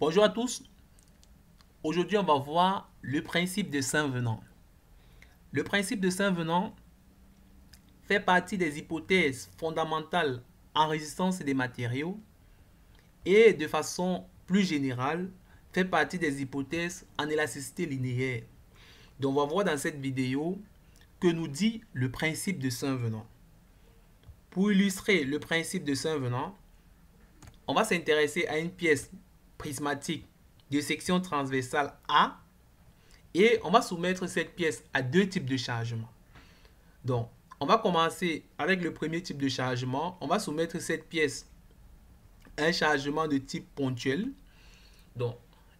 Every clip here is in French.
Bonjour à tous. Aujourd'hui, on va voir le principe de Saint-Venant. Le principe de Saint-Venant fait partie des hypothèses fondamentales en résistance des matériaux et de façon plus générale, fait partie des hypothèses en élasticité linéaire. Donc, on va voir dans cette vidéo que nous dit le principe de Saint-Venant. Pour illustrer le principe de Saint-Venant, on va s'intéresser à une pièce prismatique de section transversale A et on va soumettre cette pièce à deux types de chargement. Donc, on va commencer avec le premier type de chargement. On va soumettre cette pièce à un chargement de type ponctuel. Donc,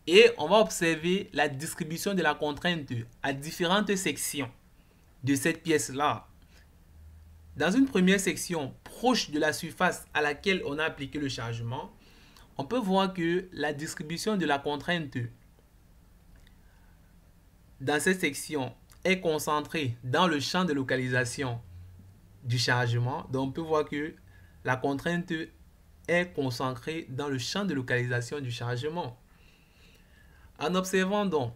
et on va observer la distribution de la contrainte à différentes sections de cette pièce-là. Dans une première section proche de la surface à laquelle on a appliqué le chargement, on peut voir que la distribution de la contrainte dans cette section est concentrée dans le champ de localisation du chargement. Donc on peut voir que la contrainte est concentrée dans le champ de localisation du chargement. En observant donc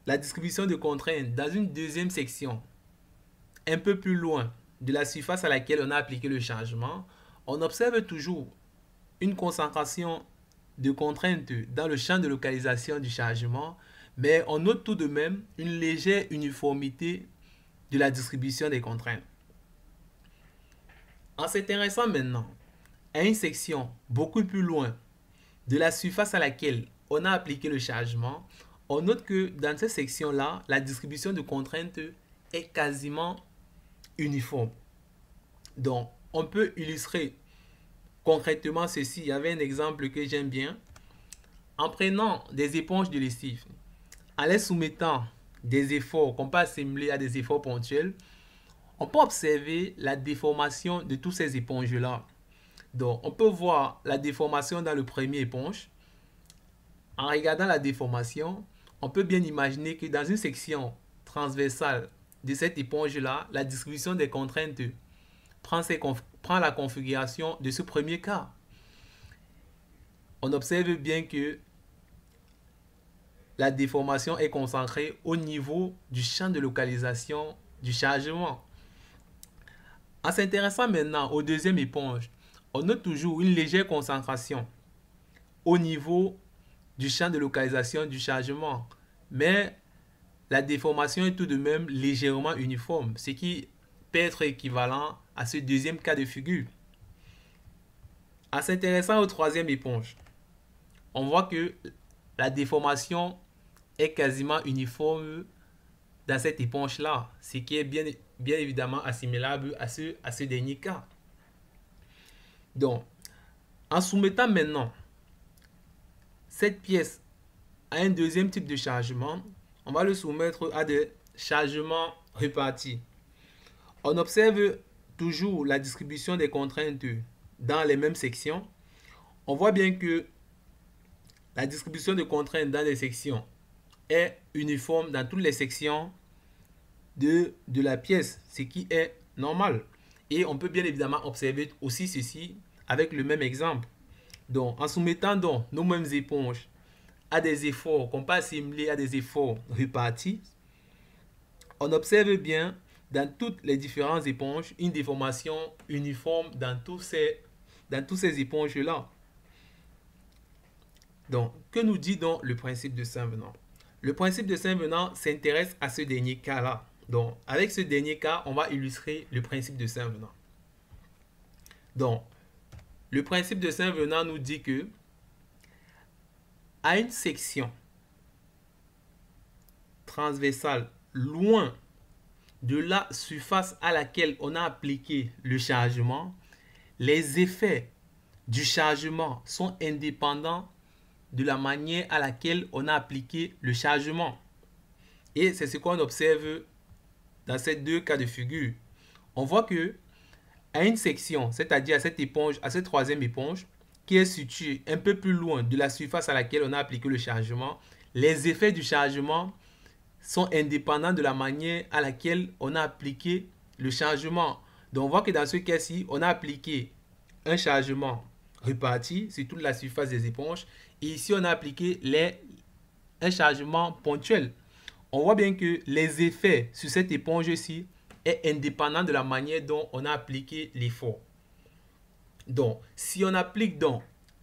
la distribution de contraintes dans une deuxième section un peu plus loin de la surface à laquelle on a appliqué le chargement, on observe toujours une concentration de contraintes dans le champ de localisation du chargement, mais on note tout de même une légère uniformité de la distribution des contraintes. En s'intéressant maintenant à une section beaucoup plus loin de la surface à laquelle on a appliqué le chargement, on note que dans cette section-là, la distribution de contraintes est quasiment uniforme. Donc, on peut illustrer concrètement ceci. Il y avait un exemple que j'aime bien. En prenant des éponges de lessive, en les soumettant des efforts qu'on peut assimiler à des efforts ponctuels, on peut observer la déformation de toutes ces éponges-là. Donc, on peut voir la déformation dans le premier éponge. En regardant la déformation, on peut bien imaginer que dans une section transversale de cette éponge-là, la distribution des contraintes prend la configuration de ce premier cas. On observe bien que la déformation est concentrée au niveau du champ de localisation du chargement. En s'intéressant maintenant au deuxième éponge, on note toujours une légère concentration au niveau du champ de localisation du chargement, mais la déformation est tout de même légèrement uniforme, ce qui peut être équivalent à ce deuxième cas de figure. En s'intéressant au troisième éponge, on voit que la déformation est quasiment uniforme dans cette éponge-là, ce qui est bien évidemment assimilable à ce dernier cas. Donc, en soumettant maintenant cette pièce à un deuxième type de chargement, on va le soumettre à des chargements répartis. On observe toujours la distribution des contraintes dans les mêmes sections. On voit bien que la distribution de contraintes dans les sections est uniforme dans toutes les sections de la pièce, ce qui est normal. Et on peut bien évidemment observer aussi ceci avec le même exemple. Donc, en soumettant donc nos mêmes éponges à des efforts qu'on peut assimiler à des efforts répartis, on observe bien dans toutes les différentes éponges une déformation uniforme dans tous ces éponges-là. Donc, que nous dit donc le principe de Saint-Venant? Le principe de Saint-Venant s'intéresse à ce dernier cas-là. Donc, avec ce dernier cas, on va illustrer le principe de Saint-Venant. Donc, le principe de Saint-Venant nous dit que à une section transversale loin de la surface à laquelle on a appliqué le chargement, les effets du chargement sont indépendants de la manière à laquelle on a appliqué le chargement. Et c'est ce qu'on observe dans ces deux cas de figure. On voit que à une section, c'est-à-dire à cette éponge, à cette troisième éponge, qui est située un peu plus loin de la surface à laquelle on a appliqué le chargement, les effets du chargement sont indépendants de la manière à laquelle on a appliqué le chargement. Donc on voit que dans ce cas-ci, on a appliqué un chargement répartis sur toute la surface des éponges. Et ici, on a appliqué un chargement ponctuel. On voit bien que les effets sur cette éponge-ci est indépendant de la manière dont on a appliqué l'effort. Donc, si on applique donc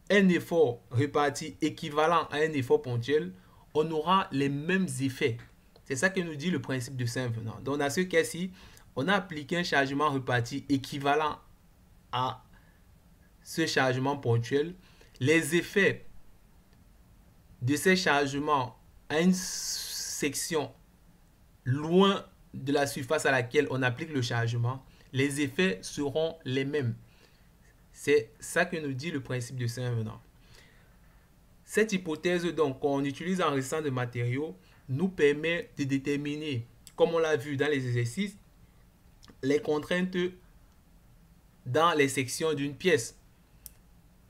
un effort réparti équivalent à un effort ponctuel, on aura les mêmes effets. C'est ça que nous dit le principe de Saint-Venant. Donc, dans ce cas-ci, on a appliqué un chargement réparti équivalent à ce chargement ponctuel. Les effets de ces chargements à une section loin de la surface à laquelle on applique le chargement, les effets seront les mêmes. C'est ça que nous dit le principe de Saint-Venant. Cette hypothèse donc qu'on utilise en résistance de matériaux nous permet de déterminer, comme on l'a vu dans les exercices, les contraintes dans les sections d'une pièce.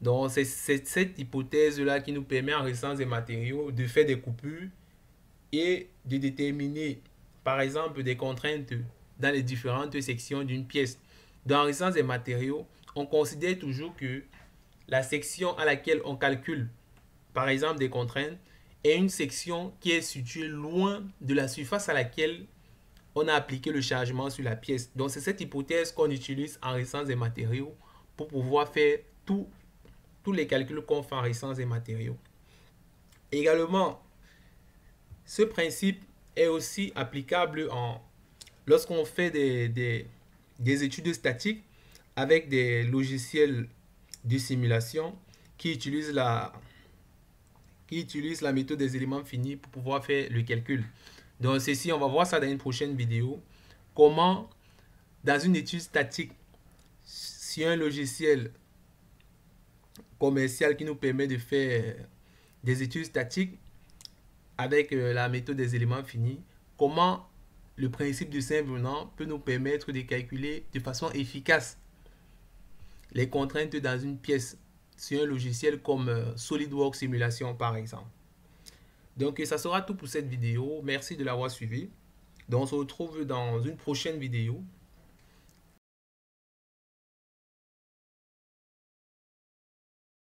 Donc c'est cette hypothèse-là qui nous permet en résistance des matériaux de faire des coupures et de déterminer par exemple des contraintes dans les différentes sections d'une pièce. Dans la résistance des matériaux, on considère toujours que la section à laquelle on calcule par exemple des contraintes est une section qui est située loin de la surface à laquelle on a appliqué le chargement sur la pièce. Donc c'est cette hypothèse qu'on utilise en résistance des matériaux pour pouvoir faire tous les calculs qu'on fait en résistance des matériaux. Également, ce principe est aussi applicable lorsqu'on fait des études statiques avec des logiciels de simulation qui utilisent la méthode des éléments finis pour pouvoir faire le calcul. Donc ceci, on va voir ça dans une prochaine vidéo. Comment, dans une étude statique, sur un logiciel commercial qui nous permet de faire des études statiques avec la méthode des éléments finis, comment le principe de Saint-Venant peut nous permettre de calculer de façon efficace les contraintes dans une pièce sur un logiciel comme SolidWorks Simulation par exemple. Donc ça sera tout pour cette vidéo. Merci de l'avoir suivi. Donc on se retrouve dans une prochaine vidéo.